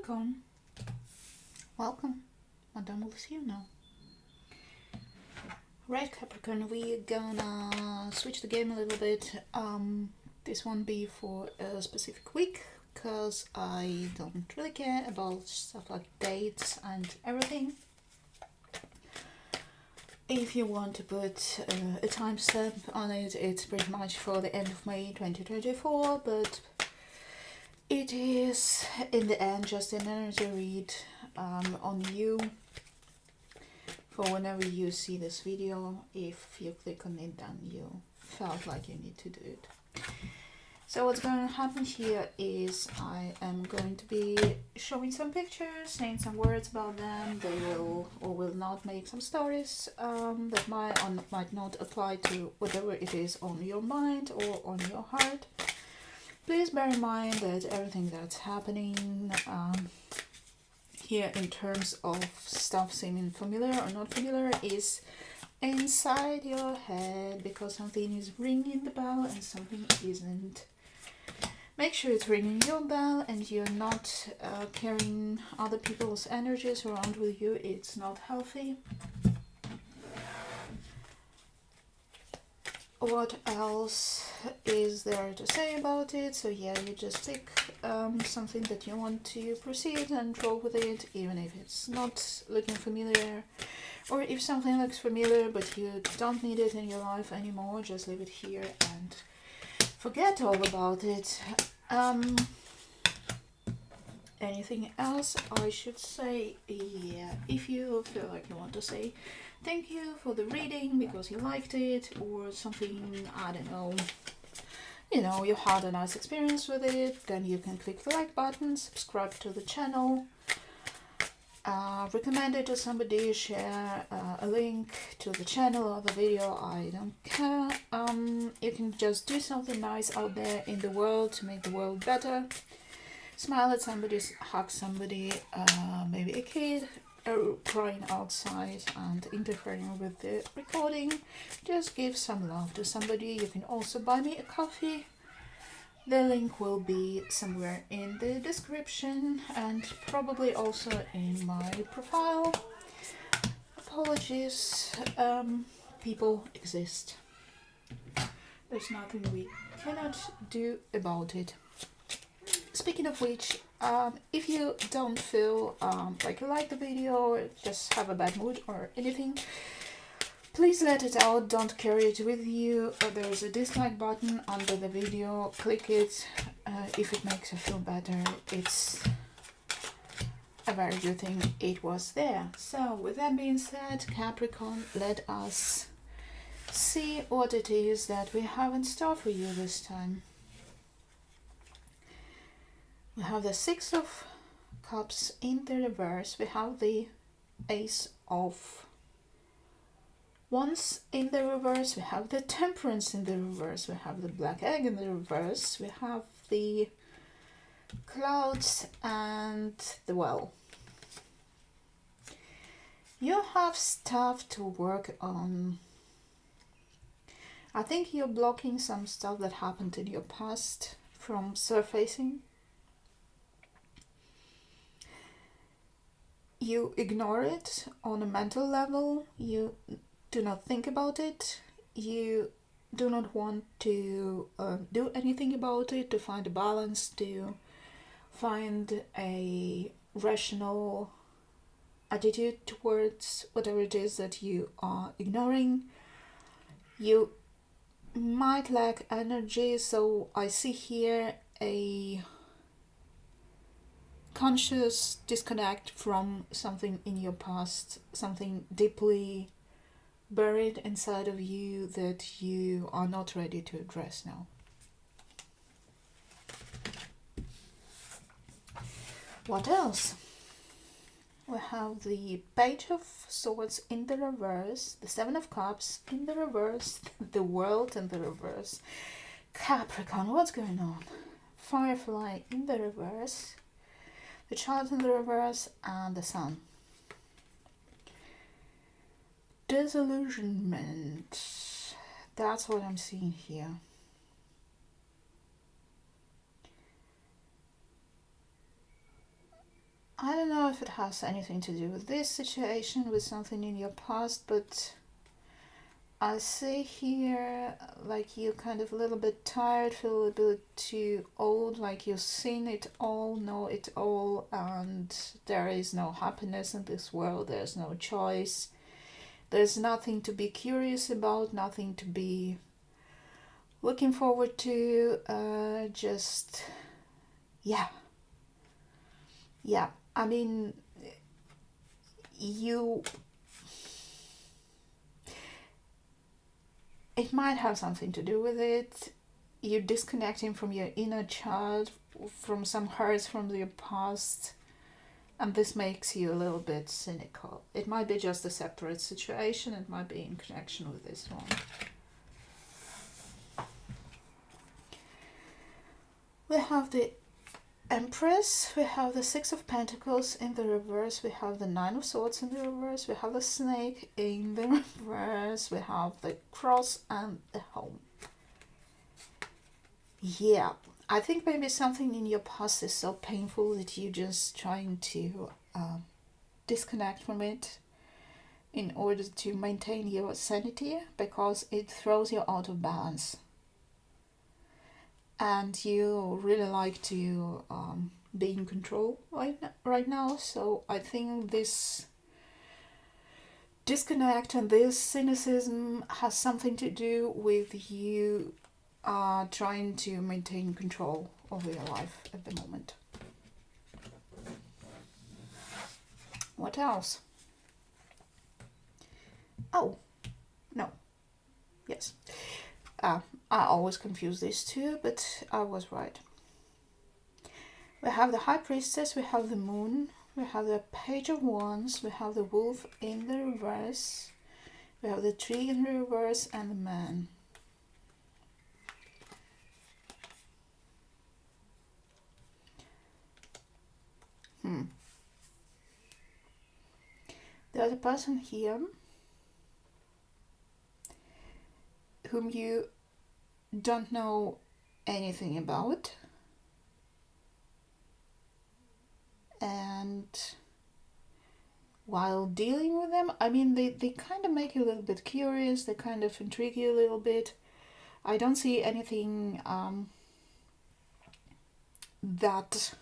Capricorn, welcome. Madame will see you now. Right, Capricorn, we're gonna switch the game a little bit. This won't be for a specific week because I don't really care about stuff like dates and everything. If you want to put a timestamp on it, it's pretty much for the end of May 2024, but it is in the end just an energy read on you for whenever you see this video. If you click on it, then you felt like you need to do it. So what's going to happen here is I am going to be showing some pictures, saying some words about them. They will or will not make some stories that might or might not apply to whatever it is on your mind or on your heart. Please bear in mind that everything that's happening here in terms of stuff seeming familiar or not familiar is inside your head, because something is ringing the bell and something isn't. Make sure it's ringing your bell and you're not carrying other people's energies around with you. It's not healthy. What else is there to say about it? So yeah, you just pick something that you want to proceed and roll with it, even if it's not looking familiar. Or if something looks familiar but you don't need it in your life anymore, just leave it here and forget all about it. Anything else I should say? Yeah, if you feel like you want to say thank you for the reading because you liked it or something, I don't know, you had a nice experience with it, then you can click the like button, subscribe to the channel, recommend it to somebody, share a link to the channel or the video, I don't care. You can just do something nice out there in the world to make the world better. Smile at somebody, hug somebody, maybe a kid crying outside and interfering with the recording. Just give some love to somebody. You can also buy me a coffee. The link will be somewhere in the description and probably also in my profile. Apologies, people exist. There's nothing we cannot do about it. Speaking of which, if you don't feel like you like the video or just have a bad mood or anything, please let it out, don't carry it with you. There is a dislike button under the video, click it if it makes you feel better. It's a very good thing it was there. So with that being said, Capricorn, let us see what it is that we have in store for you this time. We have the Six of Cups in the reverse. We have the Ace of Wands in the reverse. We have the Temperance in the reverse. We have the Black Egg in the reverse. We have the Clouds and the Well. You have stuff to work on. I think you're blocking some stuff that happened in your past from surfacing. You ignore it on a mental level, you do not think about it, you do not want to do anything about it, to find a balance, to find a rational attitude towards whatever it is that you are ignoring. You might lack energy, so I see here a conscious disconnect from something in your past, something deeply buried inside of you that you are not ready to address now. What else? We have the Page of Swords in the reverse, the Seven of Cups in the reverse, the World in the reverse. Capricorn, what's going on? Firefly in the reverse, the Child in the reverse, and the Sun. Disillusionment. That's what I'm seeing here. I don't know if it has anything to do with this situation, with something in your past, but I see here like you're kind of a little bit tired, feel a little bit too old, like you've seen it all, know it all, and there is no happiness in this world, there's no choice, there's nothing to be curious about, nothing to be looking forward to, just, yeah. I mean, it might have something to do with it. You're disconnecting from your inner child, from some hurts from your past, and this makes you a little bit cynical. It might be just a separate situation, it might be in connection with this one. We have the Empress, we have the Six of Pentacles in the reverse, we have the Nine of Swords in the reverse, we have the Snake in the reverse, we have the Cross and the Home. Yeah, I think maybe something in your past is so painful that you're just trying to disconnect from it in order to maintain your sanity, because it throws you out of balance. And you really like to be in control right now. So I think this disconnect and this cynicism has something to do with you trying to maintain control over your life at the moment. What else? Oh, no. Yes. I always confuse these two, but I was right. We have the High Priestess, we have the Moon, we have the Page of Wands, we have the Wolf in the reverse, we have the Tree in the reverse, and the Man. There's a person here whom you don't know anything about, and while dealing with them, I mean, they kind of make you a little bit curious, they kind of intrigue you a little bit. I don't see anything that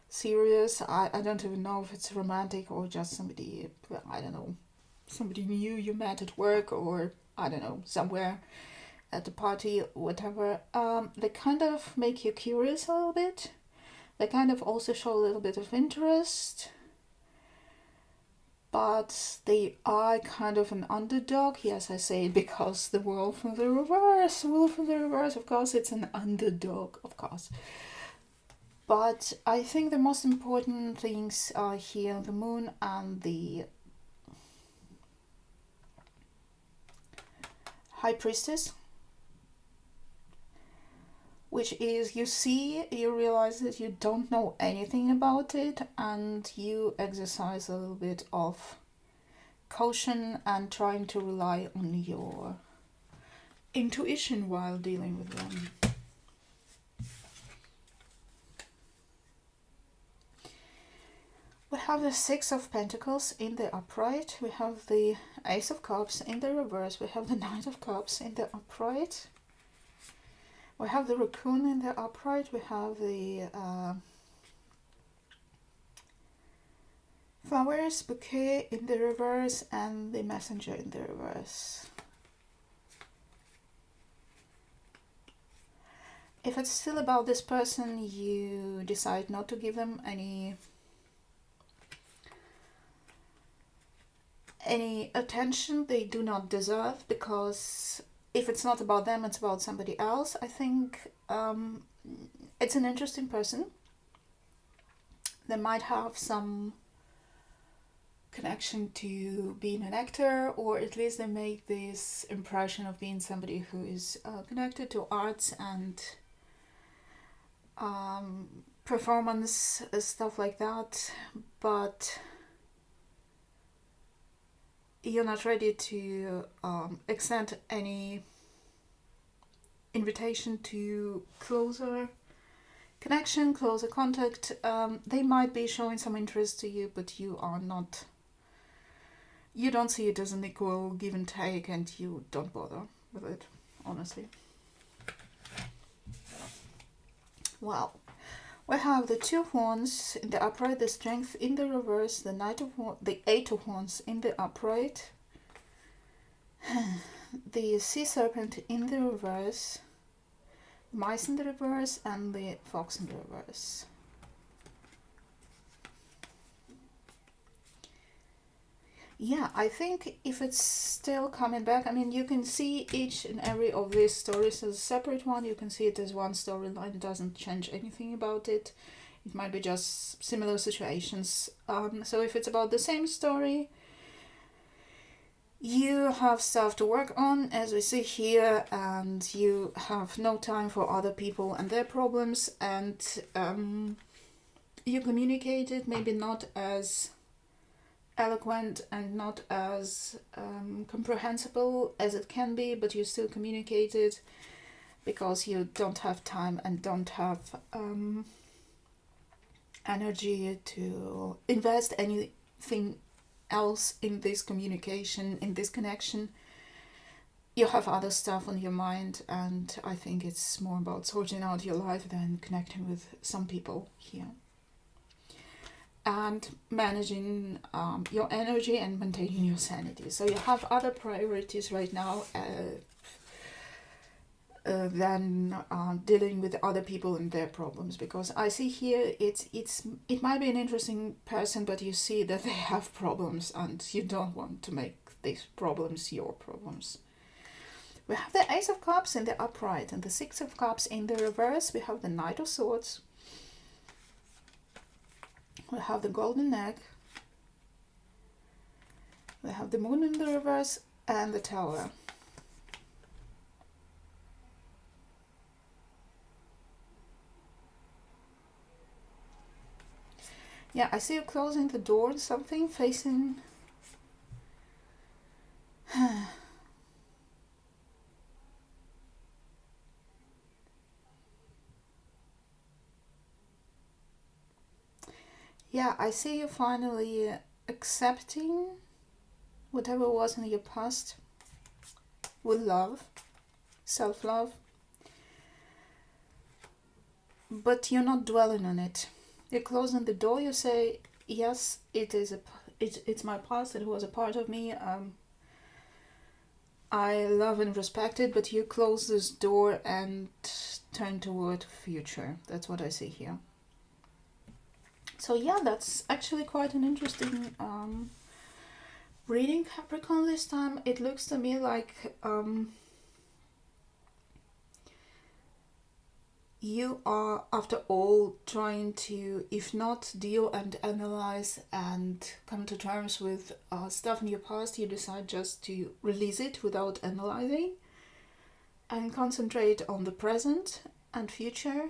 serious. I don't even know if it's romantic or just somebody, I don't know, somebody new you met at work, or I don't know, somewhere at the party, whatever. They kind of make you curious a little bit. They kind of also show a little bit of interest, but they are kind of an underdog. Yes, I say it because the Wolf in the reverse, of course, it's an underdog, of course. But I think the most important things are here the Moon and the High Priestess, which is you realize that you don't know anything about it, and you exercise a little bit of caution and trying to rely on your intuition while dealing with them. We have the Six of Pentacles in the upright, we have the Ace of Cups in the reverse, we have the Knight of Cups in the upright, we have the Raccoon in the upright, we have the Flowers Bouquet in the reverse, and the Messenger in the reverse. If it's still about this person, you decide not to give them any attention they do not deserve, because if it's not about them, it's about somebody else. I think it's an interesting person. They might have some connection to being an actor, or at least they make this impression of being somebody who is connected to arts and performance, stuff like that, but you're not ready to extend any invitation to closer connection, closer contact. They might be showing some interest to you, but you are not, you don't see it as an equal give and take, and you don't bother with it, honestly. Well, we have the Two of Wands in the upright, the Strength in the reverse, the Knight of Wands, the Eight of Wands in the upright, the Sea Serpent in the reverse, the Mice in the reverse, and the Fox in the reverse. Yeah, I think if it's still coming back, I mean, you can see each and every of these stories as a separate one. You can see it as one storyline. It doesn't change anything about it. It might be just similar situations. So if it's about the same story, you have stuff to work on, as we see here, and you have no time for other people and their problems, and you communicate it, maybe not as eloquent and not as comprehensible as it can be, but you still communicate it because you don't have time and don't have energy to invest anything else in this communication, in this connection. You have other stuff on your mind, and I think it's more about sorting out your life than connecting with some people here. And managing your energy and maintaining your sanity. So you have other priorities right now than dealing with other people and their problems. Because I see here it might be an interesting person, but you see that they have problems, and you don't want to make these problems your problems. We have the Ace of Cups in the upright and the Six of Cups in the reverse. We have the Knight of Swords. We have the Golden Egg. We have the Moon in the reverse and the Tower. Yeah, I see you closing the door on something, facing... Yeah, I see you finally accepting whatever was in your past with love, self-love, but you're not dwelling on it. You're closing the door. You say, yes, it's my past, it was a part of me, I love and respect it, but you close this door and turn toward future. That's what I see here. So yeah, that's actually quite an interesting reading, Capricorn, this time. It looks to me like you are, after all, trying to, if not deal and analyze and come to terms with stuff in your past, you decide just to release it without analyzing and concentrate on the present and future.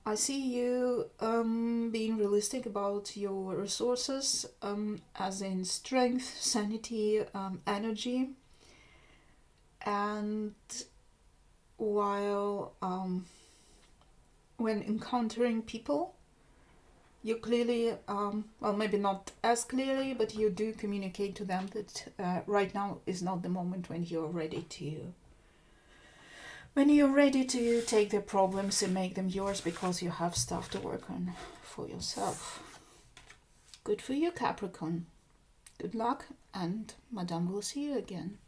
I see you being realistic about your resources, as in strength, sanity, energy, and while when encountering people, you clearly, well, maybe not as clearly, but you do communicate to them that right now is not the moment when you're ready to take their problems and make them yours, because you have stuff to work on for yourself. Good for you, Capricorn. Good luck, and Madame will see you again.